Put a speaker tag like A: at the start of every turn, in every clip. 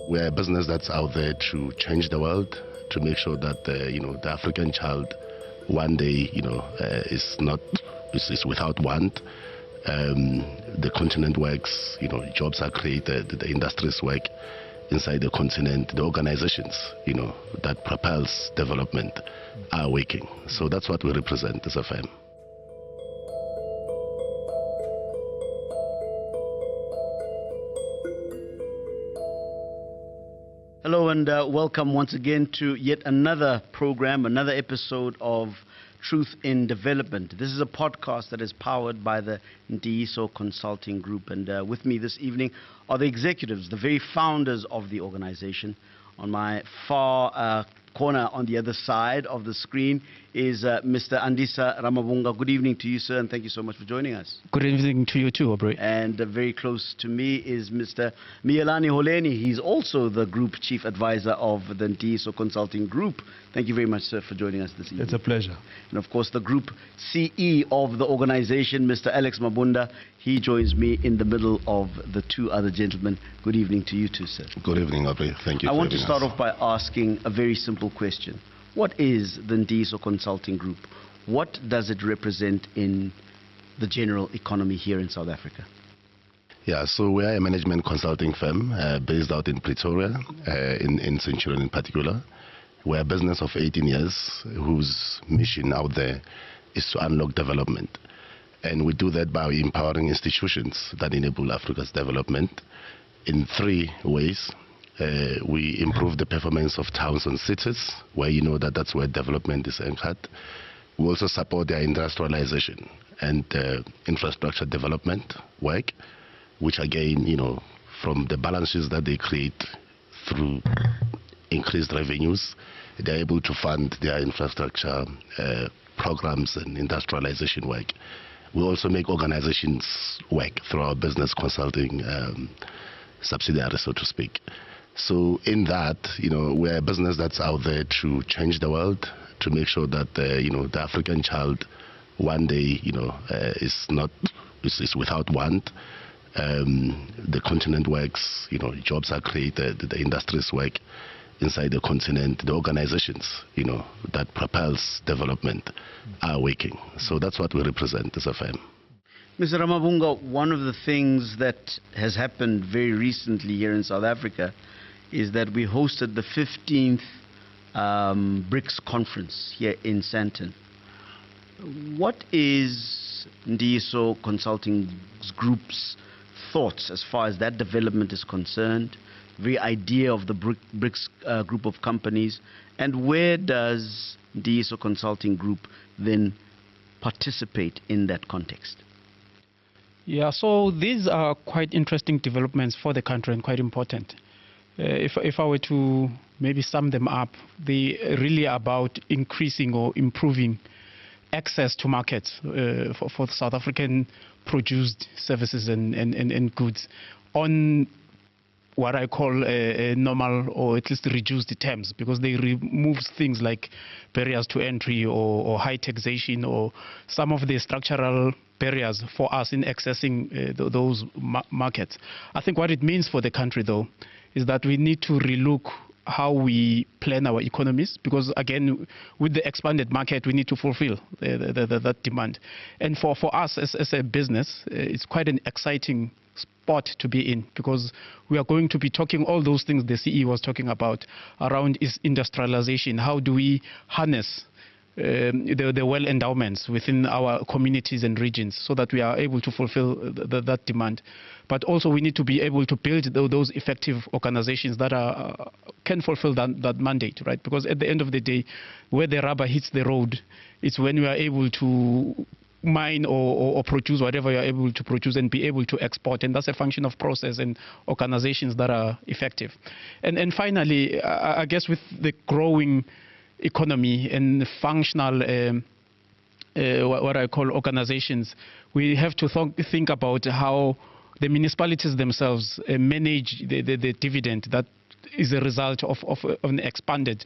A: We're a business that's out there to change the world, to make sure that the African child one day is without want. The continent works, jobs are created, the industries work inside the continent, the organizations that propels development are working. So that's what we represent as a firm.
B: Hello and welcome once again to yet another program, another episode of Truth in Development. This is a podcast that is powered by the Ntiyiso Consulting Group. And with me this evening are the executives, the very founders of the organization. On my far corner on the other side of the screen is Mr. Andisa Ramabunga. Good evening to you, sir, and thank you so much for joining us.
C: Good evening to you too, Aubrey.
B: And very close to me is Mr. Mielani Holeni. He's also the Group Chief Advisor of the Ntiyiso Consulting Group. Thank you very much, sir, for joining us this evening.
C: It's a pleasure.
B: And of course, the Group CE of the organization, Mr. Alex Mabunda. He joins me in the middle of the two other gentlemen. Good evening to you too, sir.
A: Good evening, Aubrey. Thank you.
B: I want to start off by asking a very simple question. What is the Ntiyiso Consulting Group? What does it represent in the general economy here in South Africa?
A: Yeah, so we are a management consulting firm based out in Pretoria, in Centurion in particular. We're a business of 18 years whose mission out there is to unlock development. And we do that by empowering institutions that enable Africa's development in three ways. We improve the performance of towns and cities, where that's where development is anchored. We also support their industrialization and infrastructure development work, which again, from the balances that they create through increased revenues, they're able to fund their infrastructure programs and industrialization work. We also make organizations work through our business consulting subsidiary, so to speak. So in that, we're a business that's out there to change the world, to make sure that, the African child one day, is without want. The continent works, jobs are created, the industries work inside the continent, the organizations, that propels development are working. So that's what we represent as a firm.
B: Mr. Ramabunga, one of the things that has happened very recently here in South Africa is that we hosted the 15th BRICS conference here in Sandton. What is Ntiyiso Consulting Group's thoughts as far as that development is concerned, the idea of the BRICS group of companies, and where does Ntiyiso Consulting Group then participate in that context?
C: Yeah, so these are quite interesting developments for the country and quite important. If I were to maybe sum them up, they really about increasing or improving access to markets for South African produced services and goods on what I call normal or at least reduced terms, because they remove things like barriers to entry or high taxation or some of the structural barriers for us in accessing those markets. I think what it means for the country, though, is that we need to relook how we plan our economies, because again, with the expanded market, we need to fulfill that demand. And for us as a business, it's quite an exciting spot to be in, because we are going to be talking all those things the CE was talking about around is industrialization. How do we harness the well endowments within our communities and regions so that we are able to fulfill that demand? But also we need to be able to build those effective organizations that can fulfill that mandate, right? Because at the end of the day, where the rubber hits the road, it's when we are able to mine or produce whatever you're able to produce and be able to export. And that's a function of process and organizations that are effective. And finally, I guess with the growing economy and functional what I call organizations, we have to think about how the municipalities themselves manage the dividend that is a result of an expanded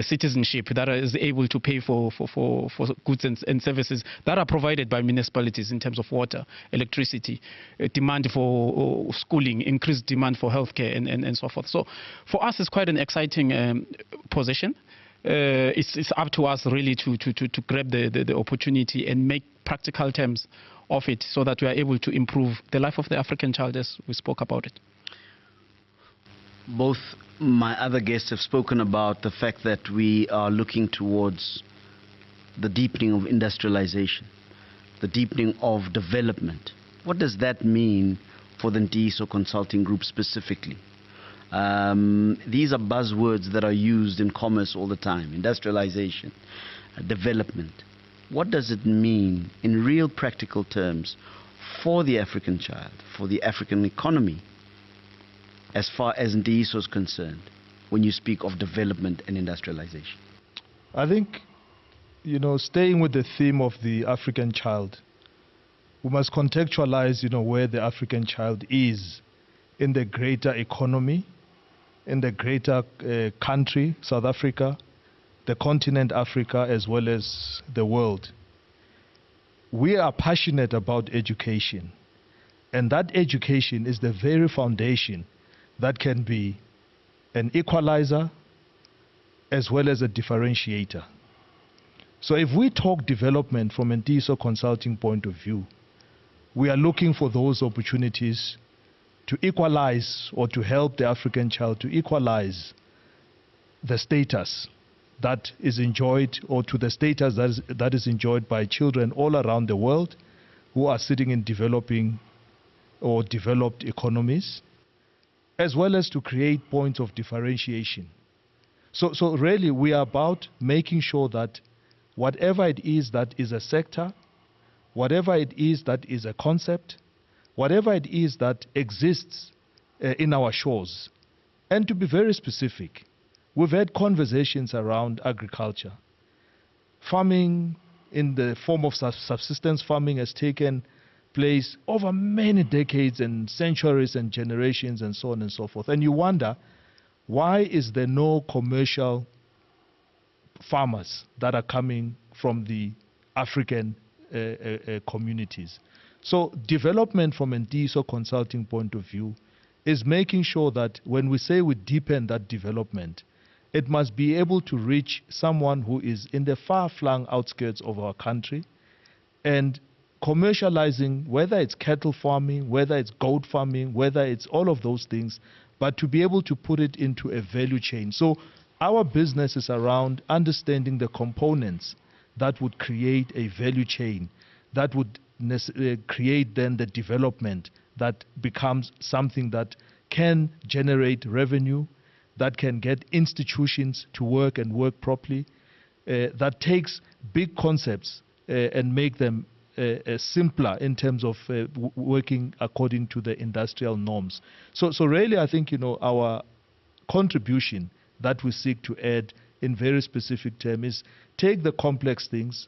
C: citizenship that is able to pay for goods and services that are provided by municipalities in terms of water, electricity, demand for schooling, increased demand for healthcare, and so forth. So for us, it's quite an exciting position. It's up to us really to grab the opportunity and make practical terms of it so that we are able to improve the life of the African child as we spoke about it.
B: Both my other guests have spoken about the fact that we are looking towards the deepening of industrialization, the deepening of development. What does that mean for the Ntiyiso Consulting Group specifically? These are buzzwords that are used in commerce all the time: industrialization, development. What does it mean in real practical terms for the African child, for the African economy, as far as Ntiyiso is concerned, when you speak of development and industrialization?
D: I think, staying with the theme of the African child, we must contextualize, where the African child is in the greater economy, in the greater country, South Africa, the continent Africa, as well as the world. We are passionate about education, and that education is the very foundation that can be an equalizer as well as a differentiator. So if we talk development from a Ntiyiso Consulting point of view, we are looking for those opportunities to equalize, or to help the African child to equalize the status that is enjoyed, or to the status that is enjoyed by children all around the world who are sitting in developing or developed economies, as well as to create points of differentiation. So really we are about making sure that whatever it is that is a sector, whatever it is that is a concept, whatever it is that exists in our shores. And to be very specific, we've had conversations around agriculture. Farming in the form of subsistence farming has taken place over many decades and centuries and generations and so on and so forth. And you wonder, why is there no commercial farmers that are coming from the African communities? So development from a Ntiyiso Consulting point of view is making sure that when we say we deepen that development, it must be able to reach someone who is in the far-flung outskirts of our country, and commercializing, whether it's cattle farming, whether it's goat farming, whether it's all of those things, but to be able to put it into a value chain. So our business is around understanding the components that would create a value chain, that would create then the development that becomes something that can generate revenue, that can get institutions to work and work properly, that takes big concepts and make them simpler in terms of working according to the industrial norms. So really I think, our contribution that we seek to add in very specific terms is take the complex things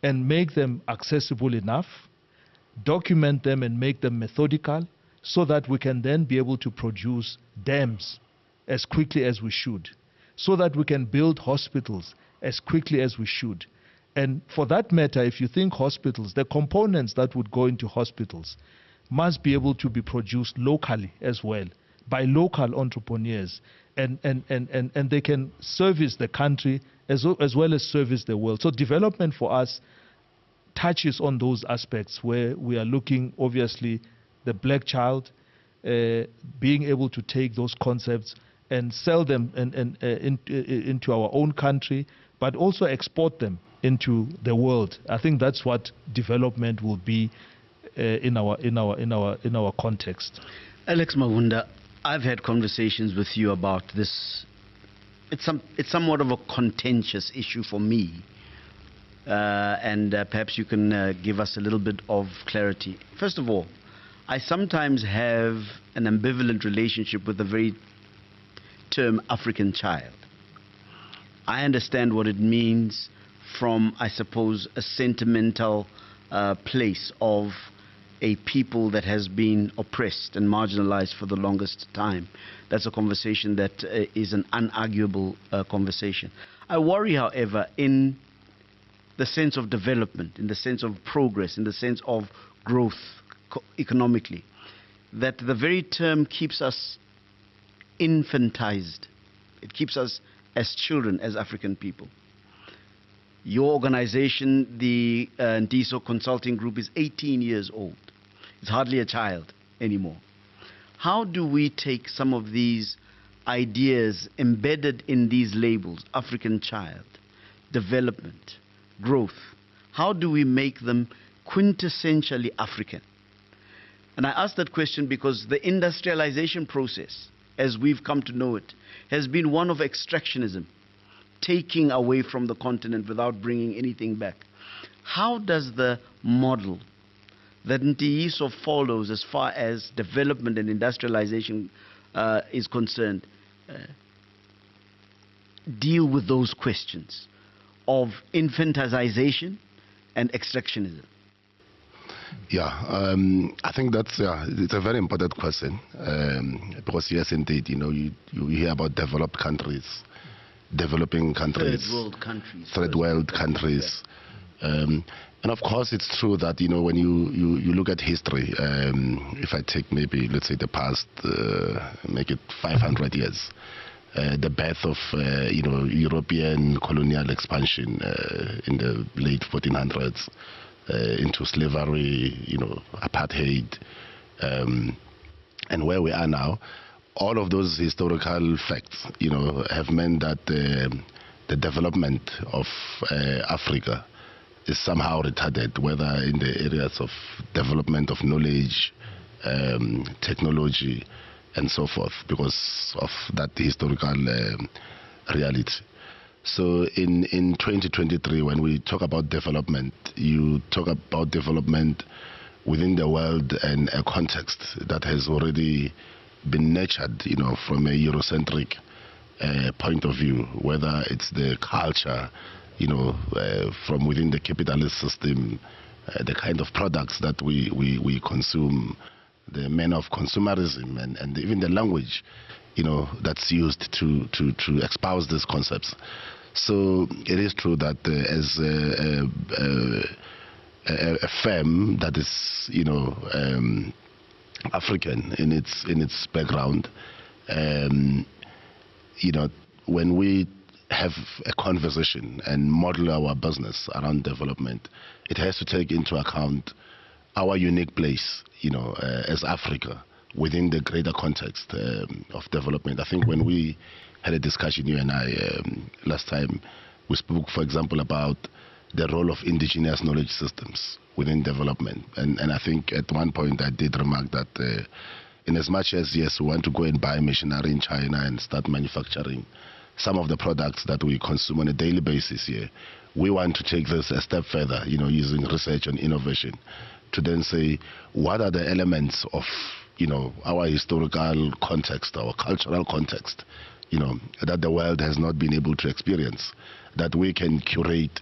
D: and make them accessible enough, document them and make them methodical, so that we can then be able to produce dams as quickly as we should, so that we can build hospitals as quickly as we should. And for that matter, if you think hospitals, the components that would go into hospitals must be able to be produced locally as well, by local entrepreneurs, and they can service the country as well as service the world. So development for us touches on those aspects where we are looking, obviously, the black child, being able to take those concepts and sell them into our own country, but also export them into the world. I think that's what development will be in our context.
B: Alex Mavunda, I've had conversations with you about this. It's somewhat of a contentious issue for me, and perhaps you can give us a little bit of clarity. First of all, I sometimes have an ambivalent relationship with the very term African child. I understand what it means from, I suppose, a sentimental place of a people that has been oppressed and marginalized for the longest time. That's a conversation that is an unarguable conversation. I worry, however, in the sense of development, in the sense of progress, in the sense of growth economically, that the very term keeps us infantized. It keeps us as children, as African people. Your organization, the Ntiyiso Consulting Group, is 18 years old. It's hardly a child anymore. How do we take some of these ideas embedded in these labels, African child, development, growth, how do we make them quintessentially African? And I ask that question because the industrialization process, as we've come to know it, has been one of extractionism, taking away from the continent without bringing anything back. How does the model that Ntiyiso follows as far as development and industrialization is concerned deal with those questions of infantilization and extractionism?
A: Yeah, I think it's a very important question because yes, indeed, you hear about developed countries, developing countries, third world countries. And of course, it's true that, when you look at history, if I take maybe, let's say, the past, make it 500 years, the birth of, European colonial expansion in the late 1400s, into slavery, apartheid, and where we are now, all of those historical facts, have meant that the development of Africa is somehow retarded, whether in the areas of development of knowledge, technology, and so forth, because of that historical reality. So in 2023, when we talk about development, you talk about development within the world and a context that has already been nurtured, from a Eurocentric point of view, whether it's the culture, from within the capitalist system, the kind of products that we consume, the manner of consumerism, and even the language, that's used to espouse these concepts. So it is true that as a firm that is, African in its background, when we have a conversation and model our business around development, it has to take into account our unique place, as Africa within the greater context of development. I think when we had a discussion, you and I, last time, we spoke, for example, about the role of indigenous knowledge systems within development. And I think at one point I did remark that in as much as, yes, we want to go and buy machinery in China and start manufacturing some of the products that we consume on a daily basis here, we want to take this a step further, using research and innovation to then say, what are the elements of, our historical context, our cultural context, that the world has not been able to experience, that we can curate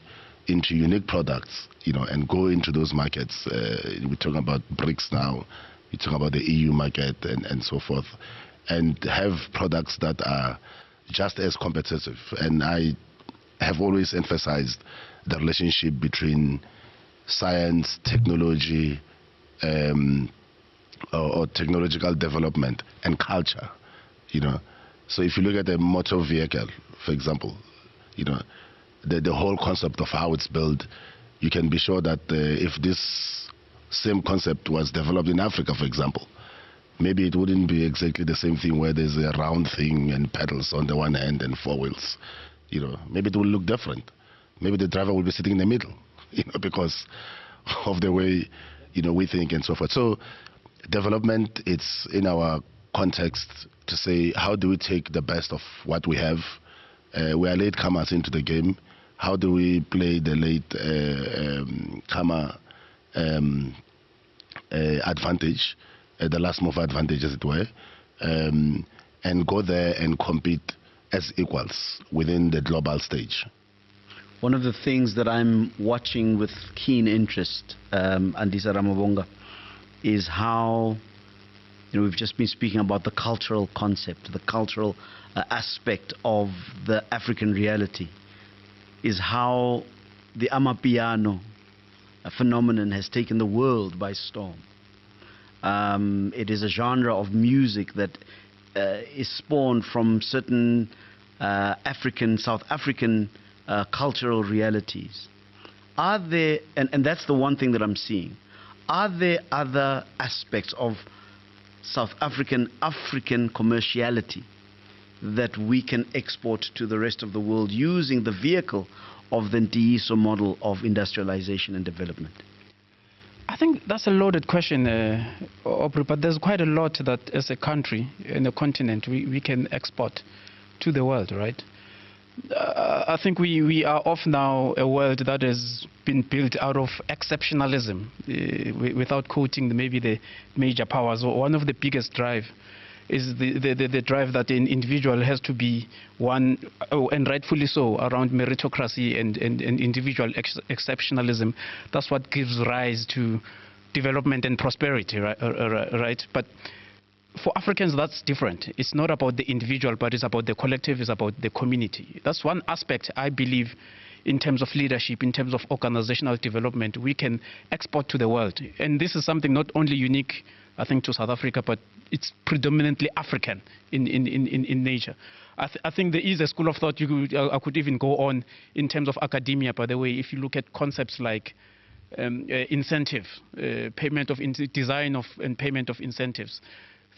A: into unique products, and go into those markets. We're talking about BRICS now, we're talking about the EU market and so forth, and have products that are just as competitive. And I have always emphasized the relationship between science, technology, or technological development and culture, So if you look at a motor vehicle, for example, the whole concept of how it's built, you can be sure that if this same concept was developed in Africa, for example, maybe it wouldn't be exactly the same thing where there's a round thing and pedals on the one hand and four wheels. Maybe it will look different. Maybe the driver will be sitting in the middle, because of the way, we think and so forth. So development, it's in our context to say, how do we take the best of what we have? We are late comers into the game. How do we play the late comer advantage, the last mover advantage, as it were, and go there and compete as equals within the global stage?
B: One of the things that I'm watching with keen interest, Andisa Ramabonga, is how, we've just been speaking about the cultural concept, the cultural aspect of the African reality, is how the Amapiano phenomenon has taken the world by storm. It is a genre of music that is spawned from certain South African cultural realities. Are there, and that's the one thing that I'm seeing, are there other aspects of South African commerciality that we can export to the rest of the world using the vehicle of the Ntiyiso model of industrialization and development?
C: I think that's a loaded question, Aubrey, but there's quite a lot that as a country and a continent we can export to the world, right? I think we are off now a world that has been built out of exceptionalism, without quoting maybe the major powers. One of the biggest drive is the drive that an individual has to be one, and rightfully so, around meritocracy and individual exceptionalism. That's what gives rise to development and prosperity, right? But for Africans, that's different. It's not about the individual, but it's about the collective, it's about the community. That's one aspect, I believe, in terms of leadership, in terms of organizational development, we can export to the world. And this is something not only unique, I think, to South Africa, but it's predominantly African in nature. I think there is a school of thought I could even go on in terms of academia, by the way, if you look at concepts like incentive, payment of design of and payment of incentives,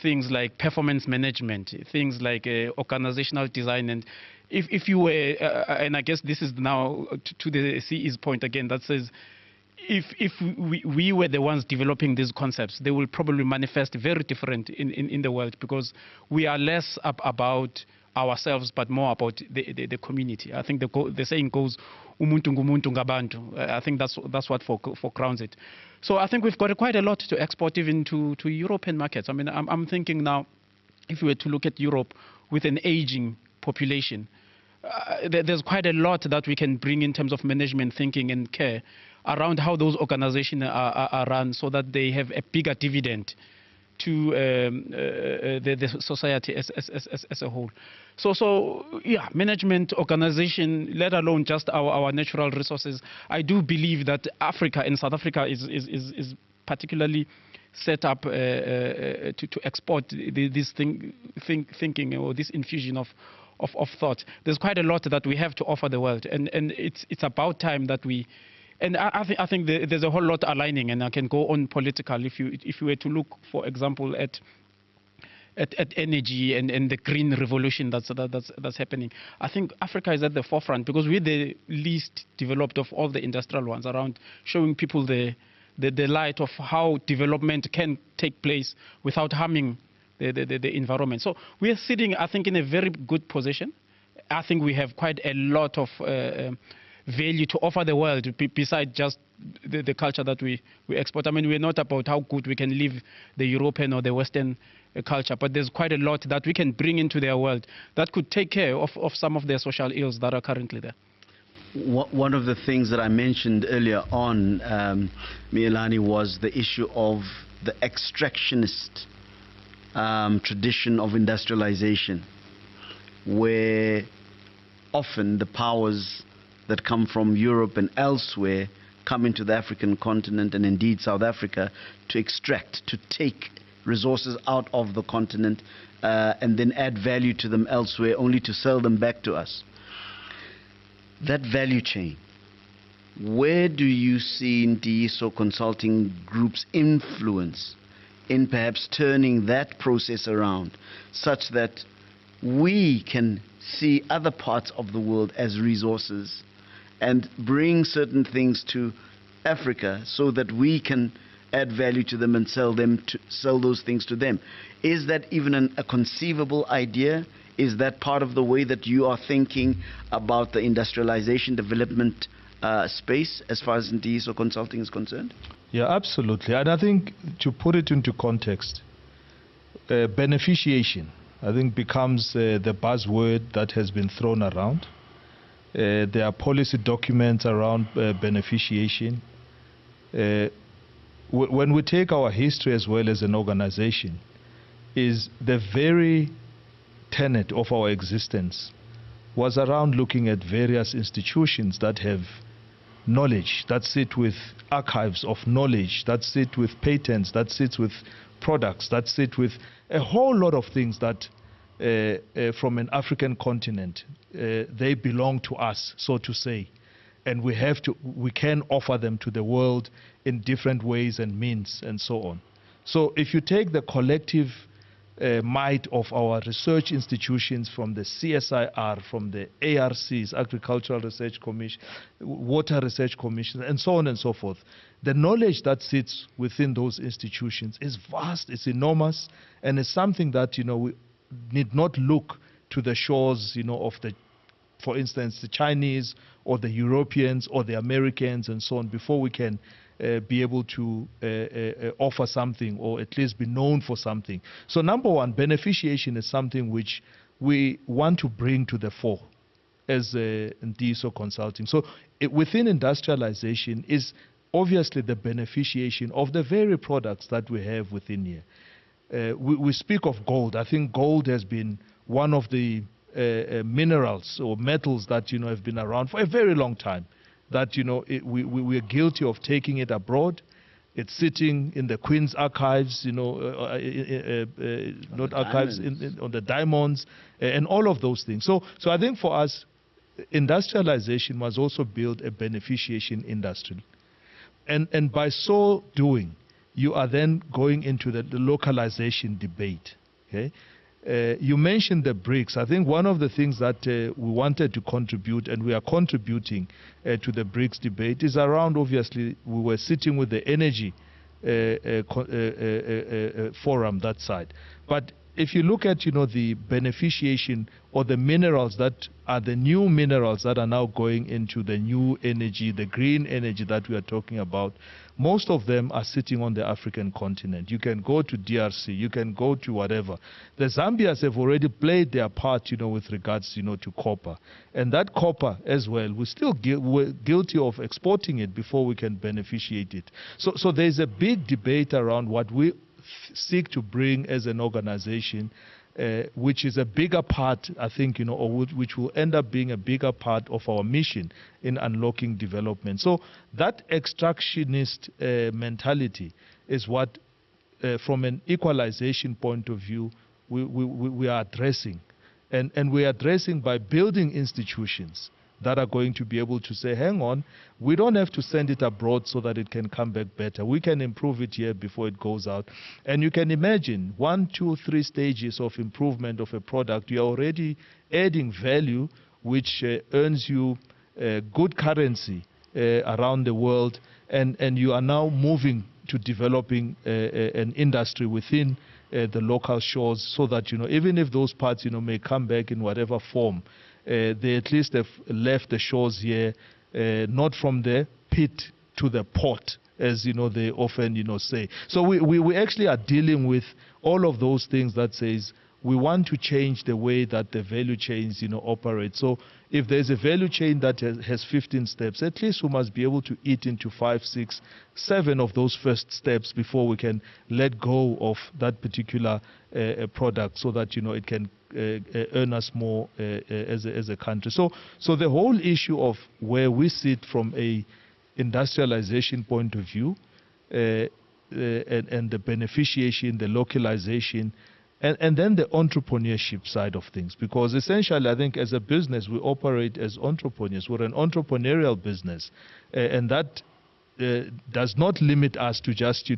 C: things like performance management, things like organizational design. And if you were, and I guess this is now to the CE's point again, that says, if we were the ones developing these concepts, they will probably manifest very different in the world, because we are less about ourselves but more about the community. I think the saying goes, umuntu ngumuntu ngabantu. I think that's what foregrounds it. So I think we've got quite a lot to export even to European markets. I mean, I'm thinking now, if we were to look at Europe with an aging population, there's quite a lot that we can bring in terms of management thinking and care around how those organizations are run, so that they have a bigger dividend to the society as a whole. So yeah, management, organization, let alone just our natural resources. I do believe that Africa and South Africa is particularly set up to export this thinking, or this infusion of thought. There's quite a lot that we have to offer the world, and it's about time that we. And I think there's a whole lot aligning, and I can go on political. If you were to look, for example, at energy and the green revolution that's happening, I think Africa is at the forefront, because we're the least developed of all the industrial ones around, showing people the light of how development can take place without harming the environment. So we're sitting, I think, in a very good position. I think we have quite a lot of value to offer the world besides just the culture that we export. I mean, we're not about how good we can live the European or the Western culture, but there's quite a lot that we can bring into their world that could take care of some of their social ills that are currently there.
B: One of the things that I mentioned earlier on, Mielani, was the issue of the extractionist tradition of industrialization, where often the powers that come from Europe and elsewhere come into the African continent, and indeed South Africa, to extract, to take resources out of the continent and then add value to them elsewhere, only to sell them back to us. That value chain, where do you see Ntiyiso Consulting Group's influence in perhaps turning that process around, such that we can see other parts of the world as resources and bring certain things to Africa so that we can add value to them and sell those things to them? Is that even a conceivable idea? Is that part of the way that you are thinking about the industrialization development space as far as Ntiyiso Consulting is concerned?
D: Yeah, absolutely. And I think, to put it into context, beneficiation, I think, becomes the buzzword that has been thrown around. There are policy documents around beneficiation. when we take our history as well as an organization, is the very tenet of our existence was around looking at various institutions that have knowledge, that sit with archives of knowledge, that sit with patents, that sit with products, that sit with a whole lot of things that from an African continent, they belong to us, so to say. And we can offer them to the world in different ways and means and so on. So if you take the collective might of our research institutions from the CSIR, from the ARCs, Agricultural Research Commission, Water Research Commission, and so on and so forth, the knowledge that sits within those institutions is vast, it's enormous, and it's something that, we need not look to the shores, of the, for instance, the Chinese or the Europeans or the Americans and so on before we can be able to offer something or at least be known for something. So number one, beneficiation is something which we want to bring to the fore as Ntiyiso Consulting. So within industrialization is obviously the beneficiation of the very products that we have within here. We speak of gold. I think gold has been one of the minerals or metals that have been around for a very long time, that we're guilty of taking it abroad. It's sitting in the Queen's archives, not archives, on the diamonds, and all of those things. So I think for us, industrialization must also build a beneficiation industry. And by so doing, you are then going into the localization debate. Okay? You mentioned the BRICS. I think one of the things that we wanted to contribute, and we are contributing to the BRICS debate, is around, obviously, we were sitting with the energy forum, that side. But if you look at, the beneficiation or the minerals that are the new minerals that are now going into the new energy, the green energy that we are talking about, most of them are sitting on the African continent. You can go to DRC, you can go to whatever. The Zambians have already played their part, with regards, to copper. And that copper as well, we're guilty of exporting it before we can beneficiate it. So there's a big debate around what we seek to bring as an organization, which is a bigger part, I think, or which will end up being a bigger part of our mission in unlocking development. So that extractionist mentality is what, from an equalization point of view, we are addressing. And we are addressing by building institutions that are going to be able to say, hang on, we don't have to send it abroad so that it can come back better. We can improve it here before it goes out. And you can imagine 1, 2, 3 stages of improvement of a product. You're already adding value, which earns you good currency around the world. And you are now moving to developing an industry within the local shores so that, even if those parts, may come back in whatever form, they at least have left the shores here, not from the pit to the port, as they often say. So we actually are dealing with all of those things that says we want to change the way that the value chains operate. So if there's a value chain that has 15 steps, at least we must be able to eat into 5, 6, 7 of those first steps before we can let go of that particular product, so that it can earn us more as a country. So the whole issue of where we sit from a industrialization point of view, and the beneficiation, the localization, and then the entrepreneurship side of things. Because essentially, I think as a business, we operate as entrepreneurs. We're an entrepreneurial business, and that does not limit us to just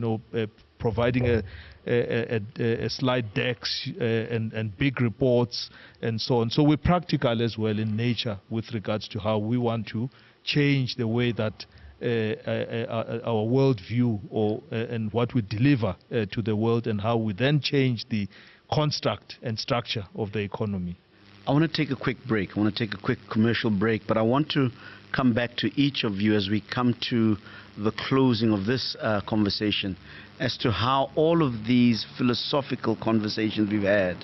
D: providing a slide decks and big reports and so on. So we're practical as well in nature with regards to how we want to change the way that our worldview and what we deliver to the world, and how we then change the construct and structure of the economy.
B: I want to take a quick break. I want to take a quick commercial break, but I want to come back to each of you as we come to the closing of this conversation, as to how all of these philosophical conversations we've had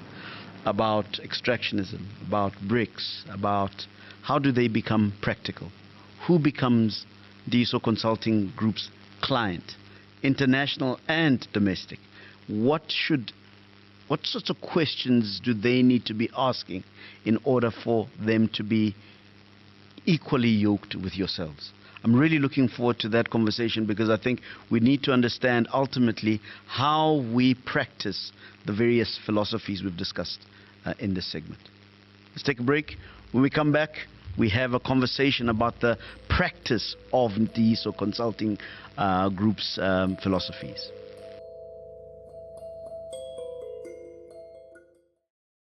B: about extractionism, about BRICS, about how do they become practical, who becomes Ntiyiso Consulting Group's client, international and domestic, what sorts of questions do they need to be asking in order for them to be equally yoked with yourselves? I'm really looking forward to that conversation, because I think we need to understand ultimately how we practice the various philosophies we've discussed in this segment. Let's take a break. When we come back, we have a conversation about the practice of Ntiyiso Consulting Group's philosophies.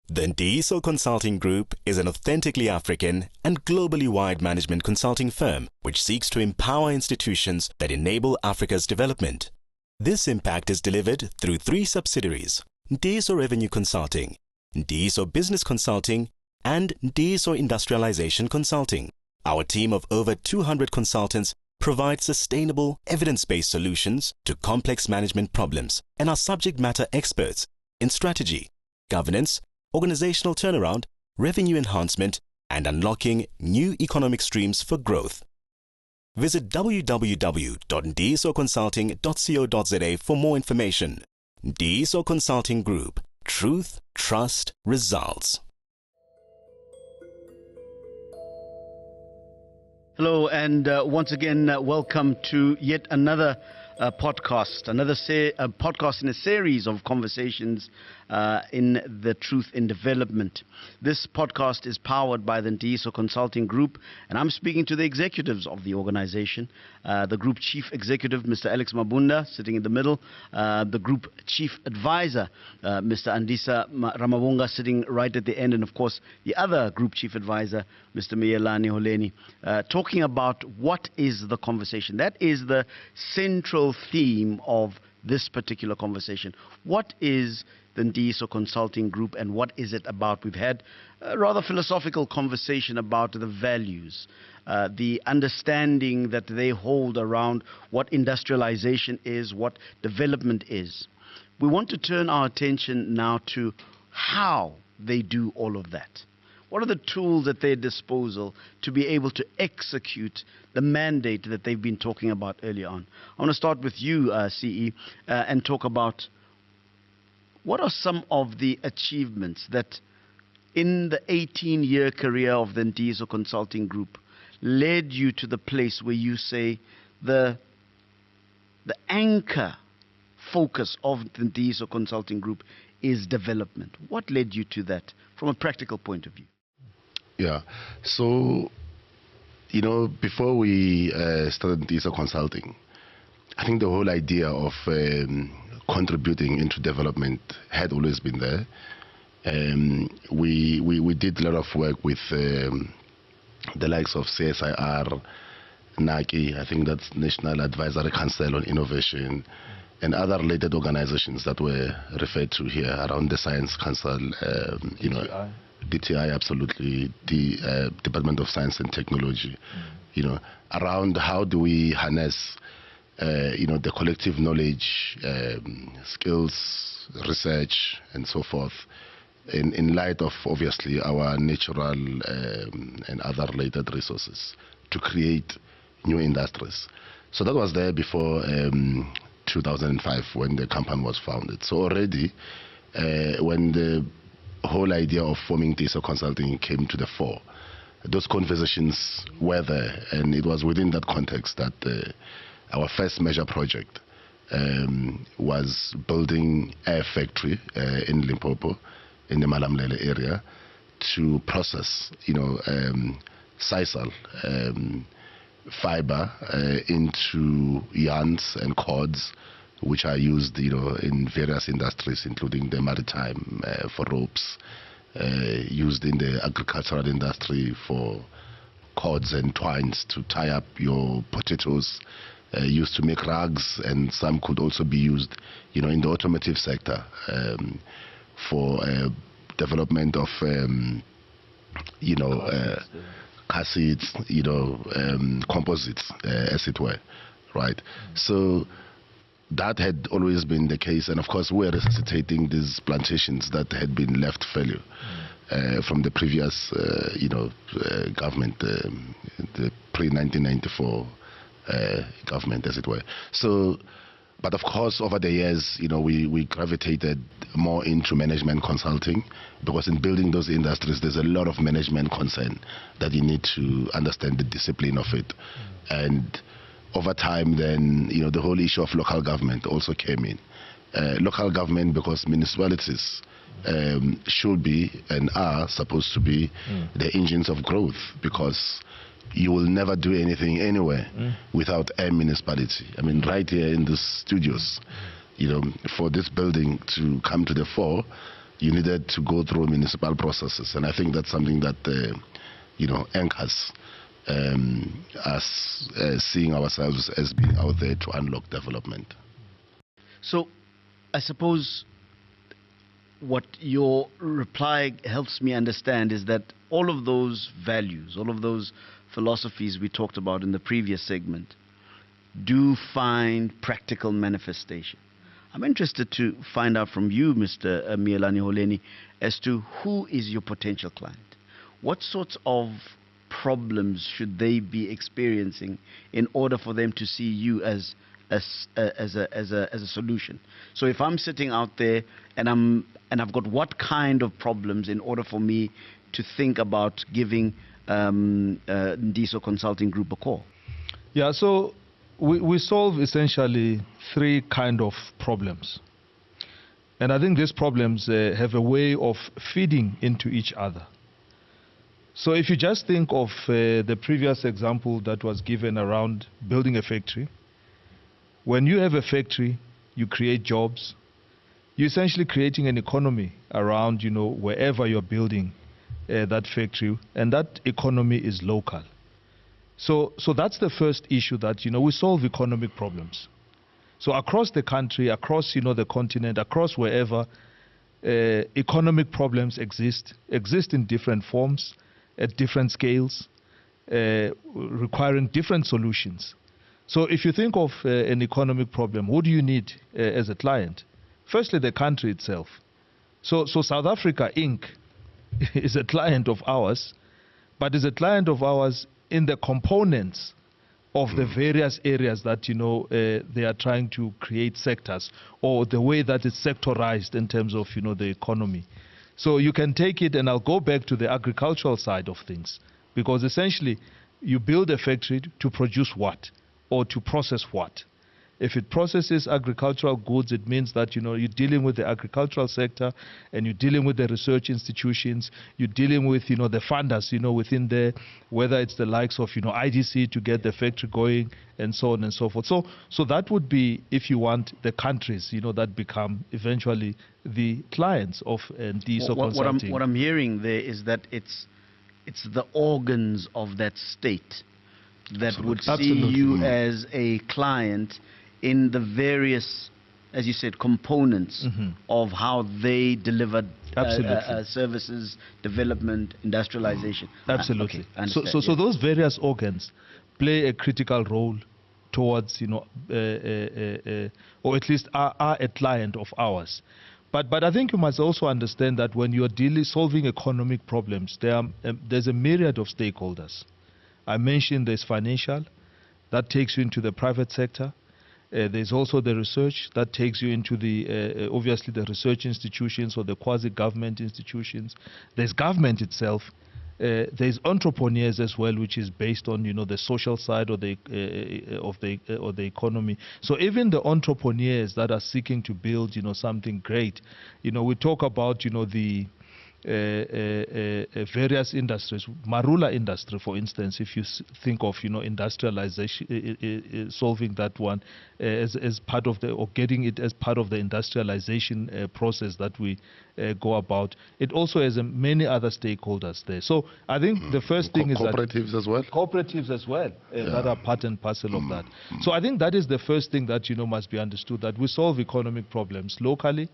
E: The Ntiyiso Consulting Group is an authentically African and globally wide management consulting firm which seeks to empower institutions that enable Africa's development. This impact is delivered through 3 subsidiaries: Ntiyiso Revenue Consulting, Ntiyiso Business Consulting, and Ntiyiso Industrialization Consulting. Our team of over 200 consultants provides sustainable, evidence-based solutions to complex management problems and are subject matter experts in strategy, governance, organizational turnaround, revenue enhancement, and unlocking new economic streams for growth. Visit www.ntiyisoconsulting.co.za for more information. Ntiyiso Consulting Group. Truth, trust, results.
B: Hello, and once again, welcome to yet another podcast, podcast in a series of conversations in the Truth in Development. This podcast is powered by the Ntiyiso Consulting Group, and I'm speaking to the executives of the organization. The Group Chief Executive, Mr. Alex Mabunda, sitting in the middle. The Group Chief Advisor, Mr. Andisa Ramabonga, sitting right at the end. And of course, the other Group Chief Advisor, Mr. Miyelani Holeni, talking about what is the conversation. That is the central theme of this particular conversation. What is the Ntiyiso Consulting Group and what is it about? We've had a rather philosophical conversation about the values, the understanding that they hold around what industrialization is, what development is. We want to turn our attention now to how they do all of that. What are the tools at their disposal to be able to execute the mandate that they've been talking about earlier on? I want to start with you, CE, and talk about what are some of the achievements that in the 18-year career of the Ntiyiso Consulting Group led you to the place where you say the anchor focus of the Ntiyiso Consulting Group is development. What led you to that from a practical point of view?
A: Yeah, so, before we started Ntiyiso Consulting, I think the whole idea of contributing into development had always been there. We did a lot of work with the likes of CSIR, NACI, I think that's National Advisory Council on Innovation, and other related organizations that were referred to here around the Science Council, DTI, absolutely, the Department of Science and Technology, around how do we harness, the collective knowledge, skills, research, and so forth, in light of, obviously, our natural and other related resources to create new industries. So that was there before 2005 when the company was founded. So already, when the whole idea of forming Ntiyiso Consulting came to the fore, those conversations were there, and it was within that context that our first major project was building a factory in Limpopo, in the Malamlele area, to process, sisal fiber into yarns and cords, which are used, in various industries, including the maritime for ropes, used in the agricultural industry for cords and twines to tie up your potatoes, used to make rugs, and some could also be used, in the automotive sector for development of, car seats, composites, as it were, right? So that had always been the case, and of course we're resuscitating these plantations that had been left failure from the previous, government, the pre-1994 government, as it were. So But of course, over the years, we gravitated more into management consulting, because in building those industries, there's a lot of management concern that you need to understand the discipline of it. And over time, then, the whole issue of local government also came in. Local government, because municipalities should be and are supposed to be the engines of growth, because you will never do anything anywhere without a municipality. I mean, right here in the studios, for this building to come to the fore, you needed to go through municipal processes. And I think that's something that, anchors us seeing ourselves as being out there to unlock development.
B: So I suppose what your reply helps me understand is that all of those values, all of those philosophies we talked about in the previous segment do find practical manifestation. I'm interested to find out from you, Mr. Mielani Holeni, as to who is your potential client. What sorts of problems should they be experiencing in order for them to see you as a solution? So if I'm sitting out there and I've got what kind of problems in order for me to think about giving Ntiyiso Consulting Group a call?
D: Yeah, so we solve essentially three kind of problems. And I think these problems have a way of feeding into each other. So if you just think of the previous example that was given around building a factory, when you have a factory, you create jobs. You're essentially creating an economy around, wherever you're building that factory, and that economy is local. So that's the first issue, that, we solve economic problems. So across the country, across, the continent, across wherever, economic problems exist in different forms, at different scales, requiring different solutions. So if you think of an economic problem, what do you need as a client? Firstly, the country itself. So South Africa, Inc. is a client of ours, but is a client of ours in the components of the various areas that, they are trying to create sectors, or the way that it's sectorized in terms of, the economy. So you can take it, and I'll go back to the agricultural side of things, because essentially you build a factory to produce what, or to process what. If it processes agricultural goods, it means that, you're dealing with the agricultural sector, and you're dealing with the research institutions, you're dealing with, the funders, within there, whether it's the likes of, IDC to get the factory going, and so on and so forth. So that would be, if you want, the countries, that become eventually the clients of Ntiyiso Consulting.
B: What I'm hearing there is that it's the organs of that state that would see you as a client in the various, as you said, components of how they deliver services, development, industrialization.
D: Absolutely.
B: Okay,
D: so those various organs play a critical role towards, or at least are a client of ours. But I think you must also understand that when you are solving economic problems, there's a myriad of stakeholders. I mentioned there's financial, that takes you into the private sector. There's also the research that takes you into the, obviously, the research institutions or the quasi-government institutions. There's government itself. There's entrepreneurs as well, which is based on, the social side of the economy. So even the entrepreneurs that are seeking to build, something great, we talk about, the various industries, Marula industry, for instance, if you think of, industrialization, solving that one as part of or getting it as part of the industrialization process that we go about. It also has many other stakeholders there. So I think the first thing is
A: cooperatives as well.
D: Cooperatives as well, that are part and parcel of that. So I think that is the first thing that, must be understood, that we solve economic problems locally,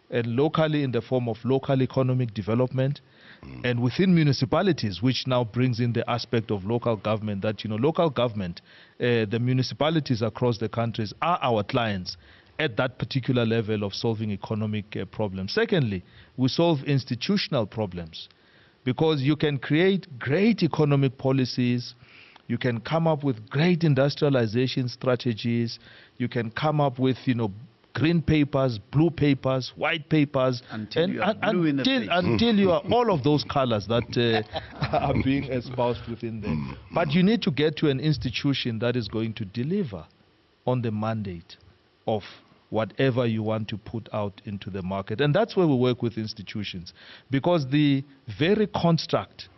D: and locally in the form of local economic development, and within municipalities, which now brings in the aspect of local government, that, local government, the municipalities across the countries are our clients at that particular level of solving economic problems. Secondly, we solve institutional problems, because you can create great economic policies, you can come up with great industrialization strategies, You can come up with, green papers, blue papers, white papers,
B: Until you are blue in the face.
D: until you are all of those colors that are being espoused within there. But you need to get to an institution that is going to deliver on the mandate of whatever you want to put out into the market. And that's where we work with institutions, because the very construct,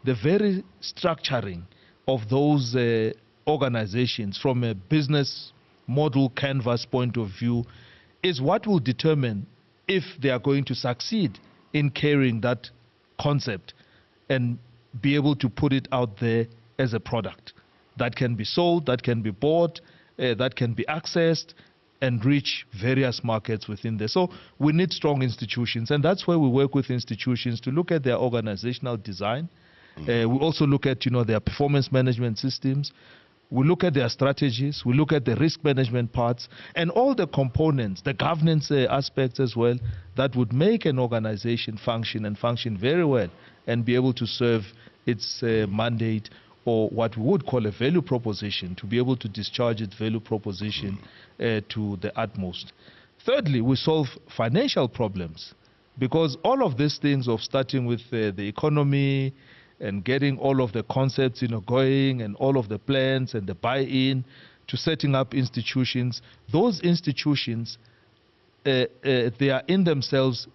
D: the very structuring of those organizations from a business model canvas point of view is what will determine if they are going to succeed in carrying that concept and be able to put it out there as a product that can be sold, that can be bought, that can be accessed and reach various markets within there. So we need strong institutions, and that's where we work with institutions to look at their organizational design. We also look at, their performance management systems. We look at their strategies, we look at the risk management parts, and all the components, the governance aspects as well, that would make an organization function and function very well and be able to serve its mandate, or what we would call a value proposition, to be able to discharge its value proposition to the utmost. Thirdly, we solve financial problems, because all of these things of starting with the economy, and getting all of the concepts, going, and all of the plans and the buy-in to setting up institutions. Those institutions, they are in themselves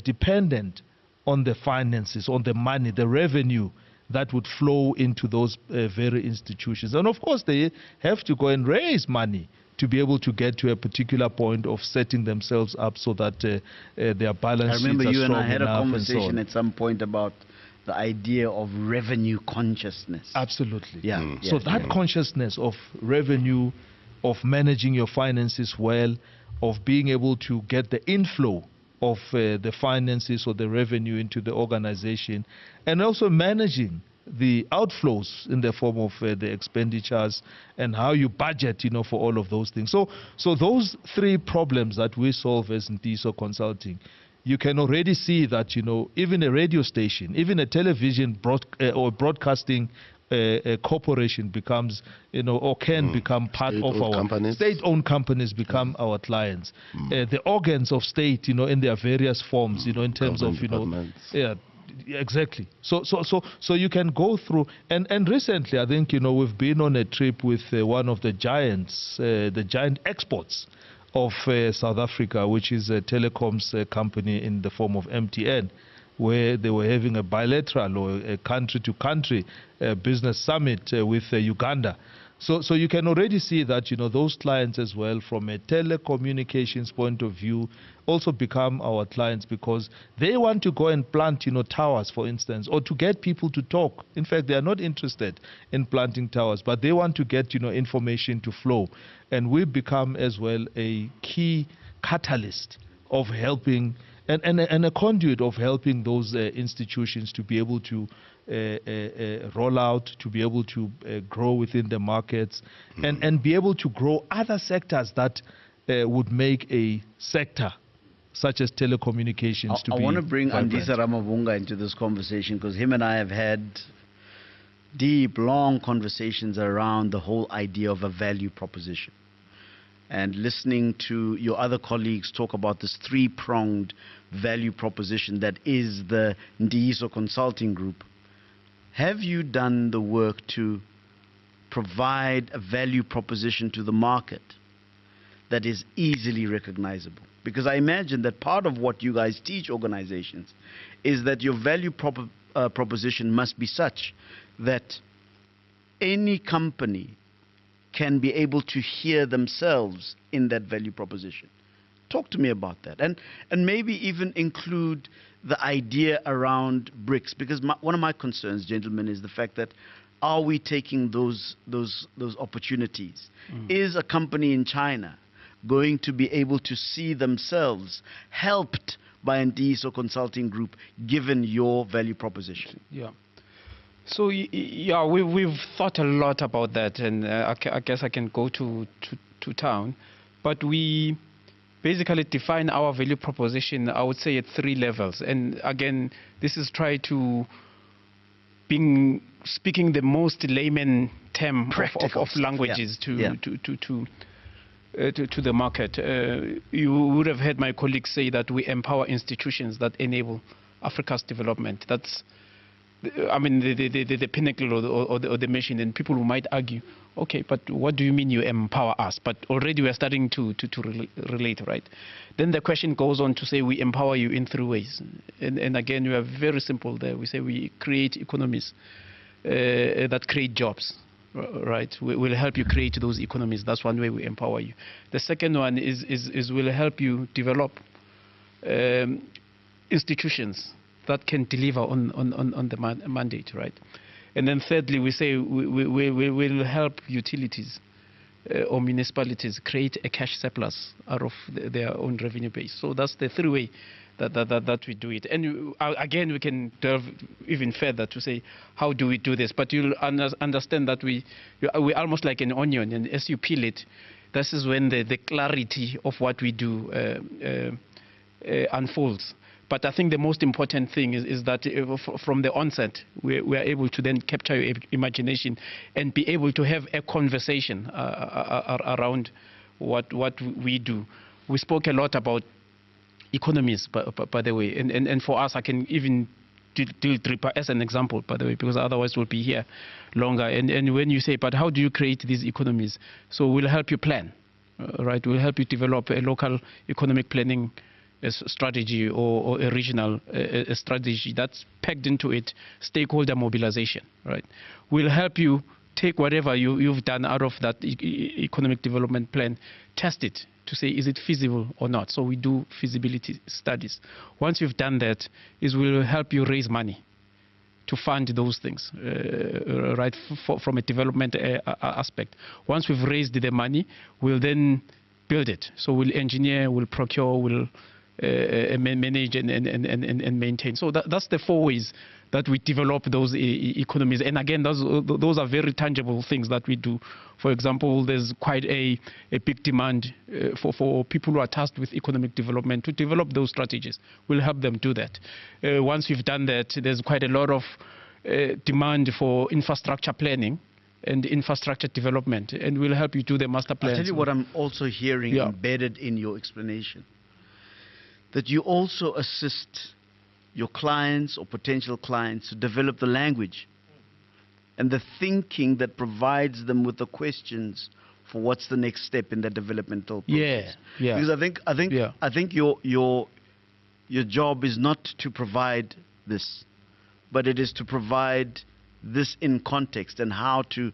D: dependent on the finances, on the money, the revenue that would flow into those very institutions. And of course, they have to go and raise money to be able to get to a particular point of setting themselves up so that their balance sheets are strong enough.
B: I remember you and I had a conversation
D: so
B: at some point about the idea of revenue consciousness.
D: Absolutely.
B: Yeah.
D: So that consciousness of revenue, of managing your finances well, of being able to get the inflow of the finances or the revenue into the organization, and also managing the outflows in the form of the expenditures and how you budget, for all of those things. So those three problems that we solve as Ntiyiso Consulting, you can already see that, even a radio station, even a television or broadcasting corporation becomes, or can become part of our
A: companies.
D: State-owned companies become our clients. The organs of state, in their various forms, in terms of, yeah, exactly. So you can go through, and recently, I think, we've been on a trip with one of the giants, the giant exports of South Africa, which is a telecoms company in the form of MTN, where they were having a bilateral or a country-to-country business summit with Uganda. So you can already see that, those clients as well, from a telecommunications point of view, also become our clients, because they want to go and plant, towers, for instance, or to get people to talk. In fact, they are not interested in planting towers, but they want to get, information to flow. And we become as well a key catalyst of helping and a conduit of helping those institutions to be able to roll out, to be able to grow within the markets, and be able to grow other sectors that would make a sector such as telecommunications to be
B: I want to bring
D: vibrant.
B: Andisa Ramavunga into this conversation, because him and I have had deep, long conversations around the whole idea of a value proposition. And listening to your other colleagues talk about this three-pronged value proposition that is the Ntiyiso Consulting Group, have you done the work to provide a value proposition to the market that is easily recognizable? Because I imagine that part of what you guys teach organizations is that your value proposition must be such that any company can be able to hear themselves in that value proposition. Talk to me about that, and maybe even include the idea around BRICS, because one of my concerns, gentlemen, is the fact that, are we taking those opportunities? Is a company in China going to be able to see themselves helped by Ntiyiso Consulting Group, given your value proposition?
C: Yeah. So yeah, we've thought a lot about that, and I guess I can go to town. But we basically define our value proposition, I would say, at 3 levels. And again, this is try to speaking the most layman term of languages to to the market. You would have heard my colleagues say that we empower institutions that enable Africa's development. That's, I mean, the pinnacle or the mission. And people who might argue, okay, but what do you mean you empower us? But already we're starting to relate, right? Then the question goes on to say we empower you in 3 ways. And again, we are very simple there. We say we create economies that create jobs, right? We'll help you create those economies. That's one way we empower you. The second one is we'll help you develop institutions that can deliver on the mandate, right? And then thirdly, we say we will help utilities or municipalities create a cash surplus out of their own revenue base. So that's the 3 way that we do it. And again, we can delve even further to say, how do we do this? But you'll understand that we're almost like an onion, and as you peel it, this is when the clarity of what we do unfolds. But I think the most important thing is that from the onset, we are able to then capture your imagination and be able to have a conversation around what we do. We spoke a lot about economies, by the way, and for us, I can even deal Tripa as an example, by the way, because otherwise we'll be here longer. And when you say, but how do you create these economies? So we'll help you plan, right? We'll help you develop a local economic planning strategy or a regional strategy that's pegged into it stakeholder mobilization, right? We'll help you take whatever you've done out of that economic development plan, test it to say, is it feasible or not? So we do feasibility studies. Once you've done that, we'll help you raise money to fund those things, right, from a development aspect. Once we've raised the money, we'll then build it. So we'll engineer, we'll procure, we'll manage and maintain. So that's the 4 ways that we develop those economies. And again, those are very tangible things that we do. For example, there's quite a big demand for people who are tasked with economic development to develop those strategies. We'll help them do that. Once we've done that, there's quite a lot of demand for infrastructure planning and infrastructure development, and we'll help you do the master plans.
B: I'll tell you what I'm also hearing embedded in your explanation, that you also assist your clients or potential clients to develop the language and the thinking that provides them with the questions for what's the next step in the developmental process.
C: Yeah.
B: Because I think your job is not to provide this, but it is to provide this in context and how to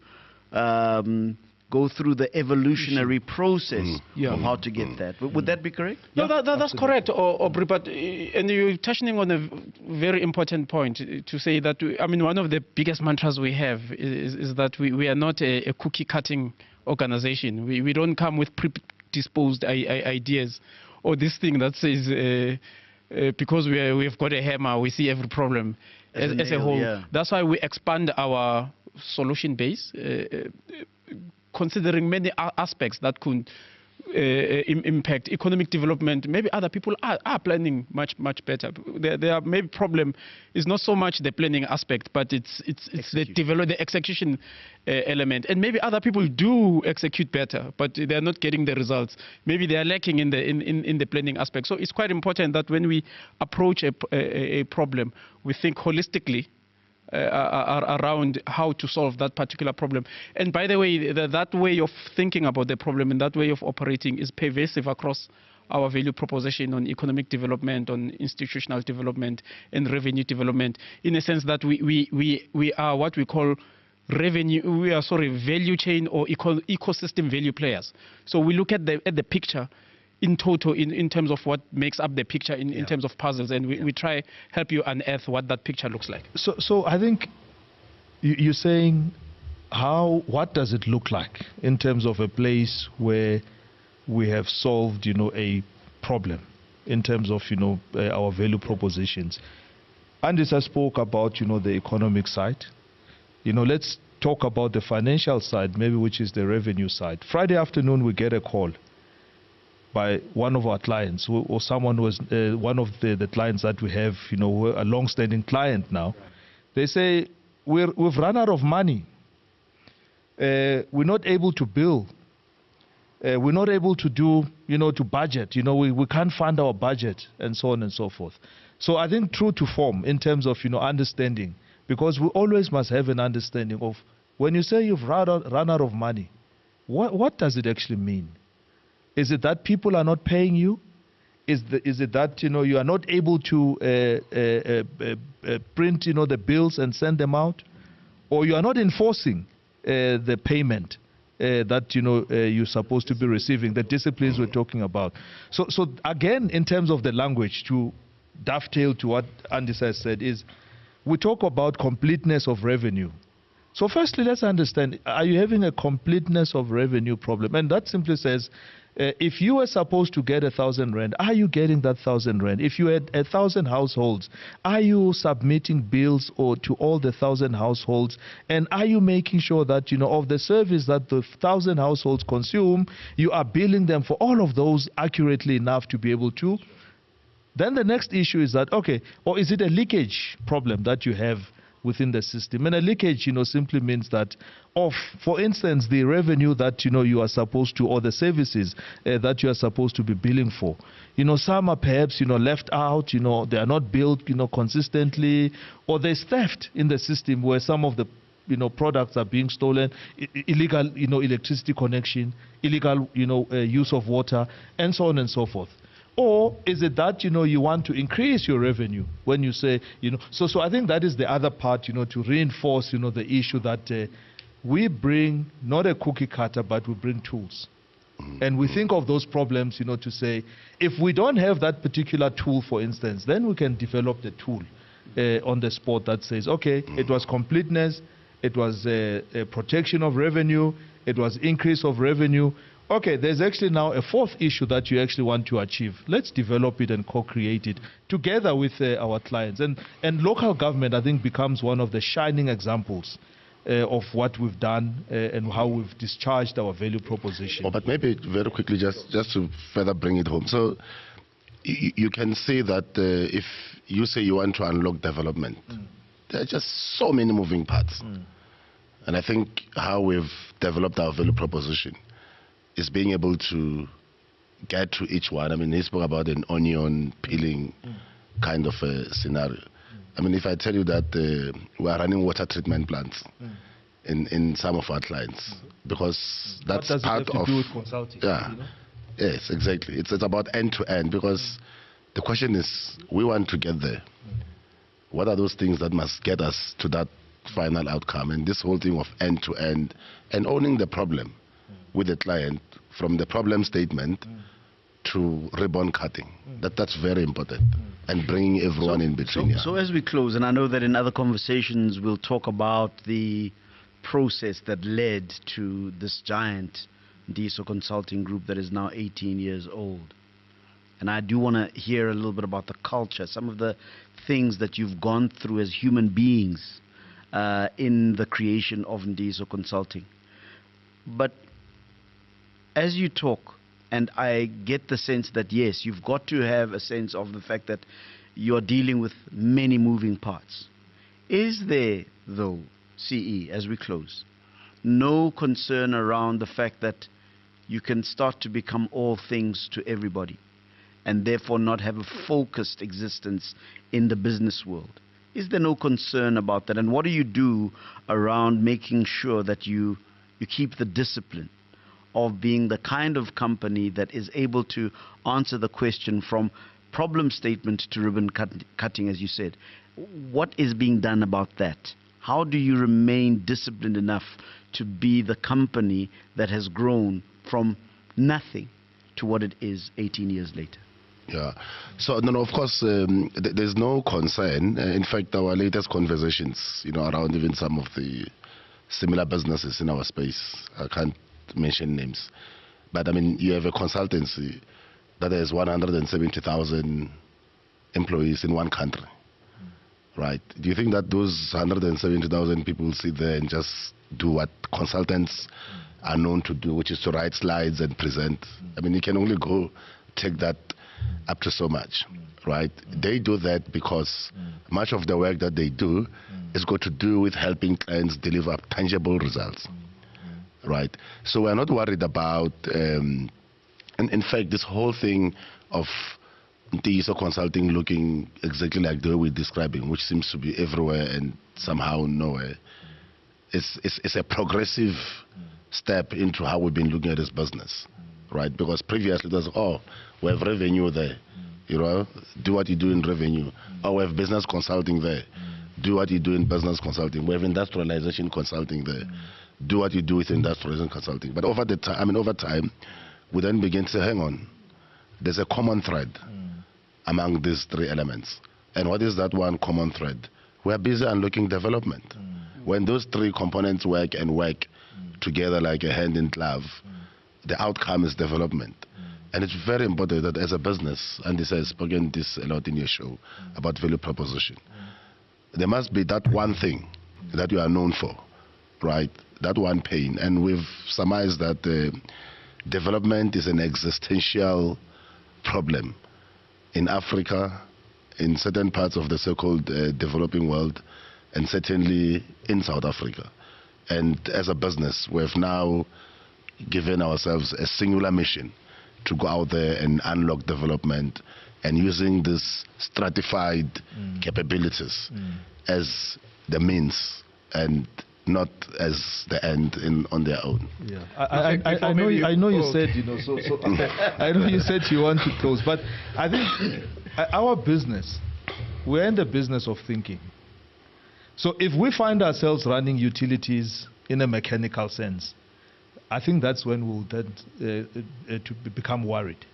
B: go through the evolutionary process of how to get that. Would that be correct?
C: No, that's correct, Aubrey. But and you're touching on a very important point to say that I mean, one of the biggest mantras we have is that we are not a cookie-cutting organization. We don't come with predisposed ideas or this thing that says because we've got a hammer, we see every problem as a whole. Yeah. That's why we expand our solution base, considering many aspects that could impact economic development. Maybe other people are planning much better. Their maybe problem is not so much the planning aspect, but it's the execution element. And maybe other people do execute better, but they are not getting the results. Maybe they are lacking in the planning aspect. So it's quite important that when we approach a problem, we think holistically around how to solve that particular problem. And by the way, that way of thinking about the problem and that way of operating is pervasive across our value proposition on economic development, on institutional development, and revenue development, in a sense that we are what we call value chain or ecosystem value players. So we look at the picture in total, in terms of what makes up the picture in terms of puzzles, and we try help you unearth what that picture looks like.
D: So I think you're saying what does it look like in terms of a place where we have solved, a problem in terms of, our value propositions. Andisa spoke about, the economic side. Let's talk about the financial side, maybe, which is the revenue side. Friday afternoon, we get a call by one of our clients, or someone who was one of the clients that we have, we're a long-standing client now. They say, we've run out of money. We're not able to bill We're not able to do, to budget. We can't fund our budget and so on and so forth. So I think true to form in terms of, understanding, because we always must have an understanding of when you say you've run out of money, what does it actually mean? Is it that people are not paying you? Is it that, you are not able to print, the bills and send them out? Or you are not enforcing the payment that, you're supposed to be receiving, the disciplines we're talking about. So again, in terms of the language, to dovetail to what Andisa has said, is we talk about completeness of revenue. So firstly, let's understand, are you having a completeness of revenue problem? And that simply says, if you were supposed to get 1,000 rand, are you getting that 1,000 rand? If you had 1,000 households, are you submitting bills to all the 1,000 households? And are you making sure that, of the service that the 1,000 households consume, you are billing them for all of those accurately enough to be able to? Then the next issue is that, okay, or is it a leakage problem that you have within the system? And a leakage, simply means that for instance, the revenue that, you are supposed to, or the services that you are supposed to be billing for, some are perhaps, left out, they are not billed, consistently, or there's theft in the system where some of the products are being stolen, illegal, electricity connection, illegal, use of water, and so on and so forth. Or is it that, you want to increase your revenue when you say, so I think that is the other part, to reinforce, the issue that we bring not a cookie cutter, but we bring tools. And we think of those problems, to say, if we don't have that particular tool, for instance, then we can develop the tool on the spot that says, okay, it was completeness, it was a protection of revenue, it was increase of revenue. Okay, there's actually now a fourth issue that you actually want to achieve. Let's develop it and co-create it together with our clients. And local government, I think, becomes one of the shining examples of what we've done and how we've discharged our value proposition.
A: Oh, but maybe very quickly, just to further bring it home. So you can say that if you say you want to unlock development, there are just so many moving parts. And I think how we've developed our value proposition is being able to get to each one. I mean, he spoke about an onion peeling kind of a scenario. I mean, if I tell you that we are running water treatment plants in some of our clients, because that's part of...
D: What does it have to do with consulting?
A: Yeah, yes, exactly. It's about end-to-end, because the question is, we want to get there. What are those things that must get us to that final outcome? And this whole thing of end-to-end and owning the problem with the client, from the problem statement to ribbon cutting. That's very important. And bringing everyone in between.
B: So as we close, and I know that in other conversations we'll talk about the process that led to this giant Ntiyiso Consulting Group that is now 18 years old. And I do want to hear a little bit about the culture, some of the things that you've gone through as human beings in the creation of Ntiyiso Consulting. But as you talk, and I get the sense that, yes, you've got to have a sense of the fact that you're dealing with many moving parts. Is there, though, CE, as we close, no concern around the fact that you can start to become all things to everybody and therefore not have a focused existence in the business world? Is there no concern about that? And what do you do around making sure that you keep the discipline of being the kind of company that is able to answer the question from problem statement to ribbon cutting, as you said? What is being done about that? How do you remain disciplined enough to be the company that has grown from nothing to what it is 18 years later?
A: Yeah. So, no, of course, there's no concern. In fact, our latest conversations, around even some of the similar businesses in our space, I can't mention names, but I mean, you have a consultancy that has 170,000 employees in one country, right? Do you think that those 170,000 people sit there and just do what consultants are known to do, which is to write slides and present? I mean, you can only go take that up to so much, right? They do that because much of the work that they do is got to do with helping clients deliver tangible results. right? So we're not worried about, and in fact, this whole thing of Ntiyiso Consulting looking exactly like the way we're describing, which seems to be everywhere and somehow nowhere, it's a progressive step into how we've been looking at this business, right? Because previously it was, oh, we have revenue there, you know, do what you do in revenue. Oh, we have business consulting there, do what you do in business consulting. We have industrialization consulting there, do what you do with industrialization consulting. But over time, we then begin to say, hang on, there's a common thread among these three elements. And what is that one common thread? We're busy unlocking development. When those three components work together like a hand in glove, the outcome is development. And it's very important that as a business, and this has spoken this a lot in your show about value proposition, there must be that one thing that you are known for, right? That one pain. And we've surmised that development is an existential problem in Africa, in certain parts of the so-called developing world, and certainly in South Africa. And as a business, we've now given ourselves a singular mission to go out there and unlock development, and using these stratified capabilities as the means and not as the end on their own.
D: Yeah, I know you said, you know, I know you said you want to close, but I think our business, we're in the business of thinking. So if we find ourselves running utilities in a mechanical sense, I think that's when we'll then become worried.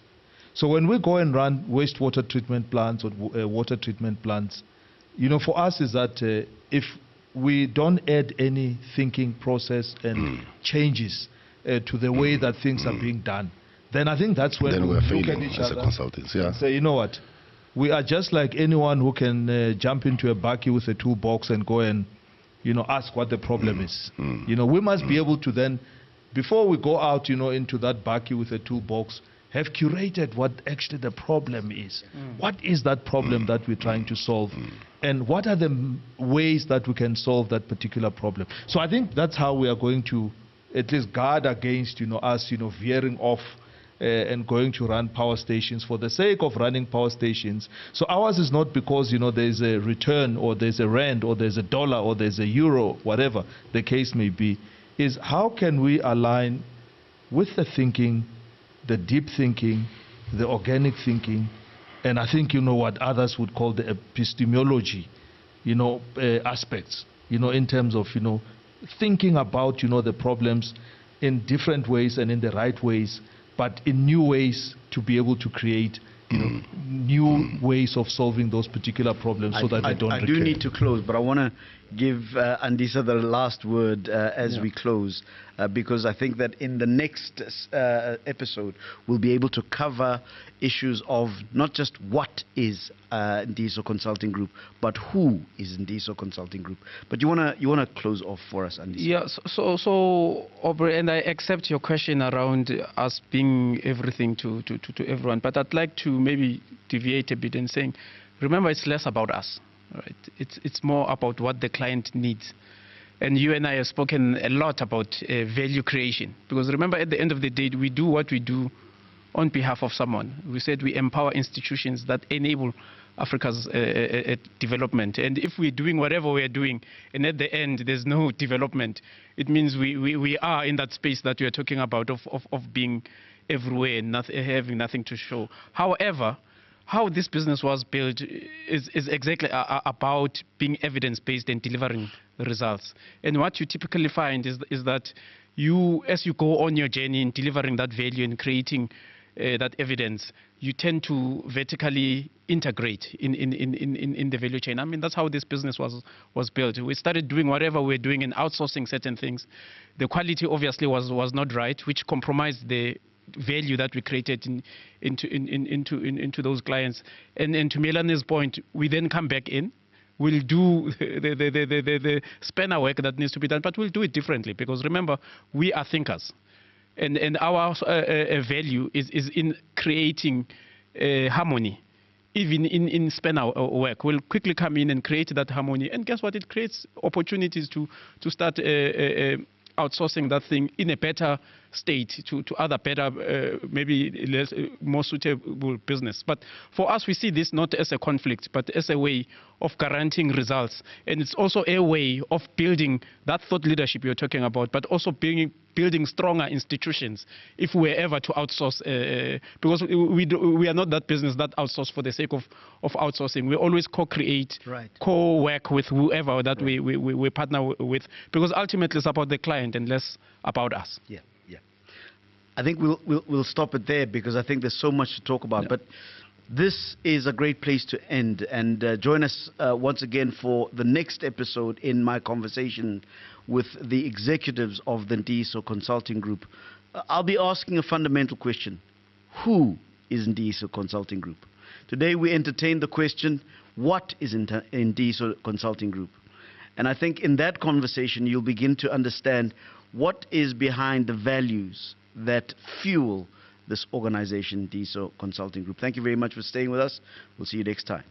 D: So when we go and run wastewater treatment plants or water treatment plants, you know, for us is that if we don't add any thinking process and changes to the way that things are being done, then I think that's when
A: then
D: we
A: we're
D: look at
A: failing
D: each
A: as
D: other
A: a consultants, yeah.
D: and say, you know what, we are just like anyone who can jump into a bakkie with a toolbox and go and, you know, ask what the problem is. You know, we must be able to then, before we go out, you know, into that bakkie with a toolbox, have curated what actually the problem is. What is that problem that we're trying to solve? And what are the ways that we can solve that particular problem? So I think that's how we are going to at least guard against, you know, us, you know, veering off and going to run power stations for the sake of running power stations. So ours is not because, you know, there's a return or there's a rand or there's a dollar or there's a euro, whatever the case may be, is how can we align with the thinking, the deep thinking, the organic thinking, and I think, you know, what others would call the epistemology, you know, aspects, you know, in terms of, you know, thinking about, you know, the problems in different ways and in the right ways, but in new ways to be able to create, you know, new ways of solving those particular problems so that they don't recur.
B: I do need to close, but I want to give Andisa the last word as we close, because I think that in the next episode we'll be able to cover issues of not just what is Ntiyiso Consulting Group, but who is Ntiyiso Consulting Group. But you wanna close off for us, Andisa?
C: Yeah. So Aubrey, and I accept your question around us being everything to everyone, but I'd like to maybe deviate a bit and saying, remember, it's less about us. Right. It's more about what the client needs. And you and I have spoken a lot about value creation. Because remember, at the end of the day, we do what we do on behalf of someone. We said we empower institutions that enable Africa's development. And if we're doing whatever we're doing, and at the end there's no development, it means we are in that space that we are talking about of being everywhere and having nothing to show. However, how this business was built is exactly about being evidence-based and delivering results. And what you typically find is that as you go on your journey in delivering that value and creating that evidence, you tend to vertically integrate in the value chain. I mean, that's how this business was built. We started doing whatever we're doing and outsourcing certain things. The quality obviously was not right, which compromised the value that we created into those clients. And to Melanie's point, we then come back in. We'll do the spanner work that needs to be done, but we'll do it differently, because remember, we are thinkers. And our value is in creating harmony. Even in spanner work, we'll quickly come in and create that harmony. And guess what? It creates opportunities to start outsourcing that thing in a better state to other better, maybe less, more suitable business. But for us, we see this not as a conflict, but as a way of guaranteeing results. And it's also a way of building that thought leadership you're talking about, but also building stronger institutions if we're ever to outsource, because we are not that business that outsource for the sake of outsourcing. We always co-create,
B: Right.
C: co-work with whoever that we partner with, because ultimately it's about the client and less about us.
B: Yeah, yeah. I think we'll stop it there because I think there's so much to talk about.
C: Yeah.
B: But this is a great place to end. And join us once again for the next episode in my conversation with the executives of the Ntiyiso Consulting Group. I'll be asking a fundamental question. Who is Ntiyiso Consulting Group? Today we entertained the question, what is Ntiyiso Consulting Group? And I think in that conversation you'll begin to understand what is behind the values that fuel this organization, Ntiyiso Consulting Group. Thank you very much for staying with us. We'll see you next time.